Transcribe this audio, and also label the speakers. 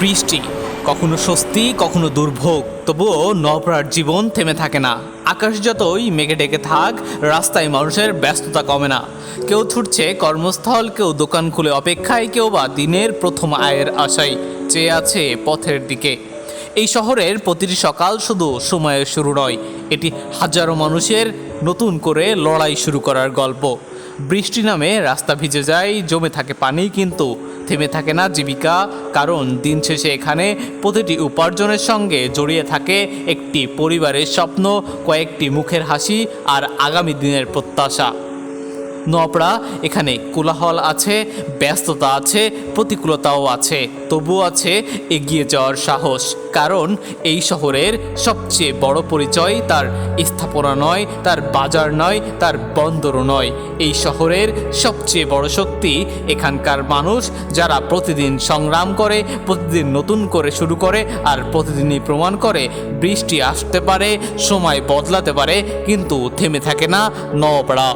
Speaker 1: বৃষ্টি কখনো স্বস্তি কখনো দুর্ভোগ, তবুও নওপাড়ার জীবন থেমে থাকে না। আকাশ যতই মেঘে ডেকে থাক, রাস্তায় মানুষের ব্যস্ততা কমে না। কেউ ছুটছে কর্মস্থল, কেউ দোকান খুলে অপেক্ষায়, কেউ বা দিনের প্রথম আয়ের আশায় চেয়ে আছে পথের দিকে। এই শহরের প্রতিটি সকাল শুধু সময়ের শুরু নয়, এটি হাজারো মানুষের নতুন করে লড়াই শুরু করার গল্প। বৃষ্টি নামে রাস্তা ভিজে যায়, জমে থাকে পানি, কিন্তু থেমে থাকে না জীবিকা। কারণ দিন শেষে এখানে প্রতিটি উপার্জনের সঙ্গে জড়িয়ে থাকে একটি পরিবারের স্বপ্ন, কয়েকটি মুখের হাসি আর আগামী দিনের প্রত্যাশা। নওপাড়া, এখানে কোলাহল আছে, ব্যস্ততা আছে, প্রতিকূলতাও আছে, তবুও আছে এগিয়ে যাওয়ার সাহস। কারণ এই শহরের সবচেয়ে বড় পরিচয় তার স্থাপনা নয়, তার বাজার নয়, তার বন্দরও নয়। এই শহরের সবচেয়ে বড় শক্তি এখানকার মানুষ, যারা প্রতিদিন সংগ্রাম করে, প্রতিদিন নতুন করে শুরু করে, আর প্রতিদিনই প্রমাণ করে বৃষ্টি আসতে পারে, সময় বদলাতে পারে, কিন্তু থেমে থাকে না নওপাড়া।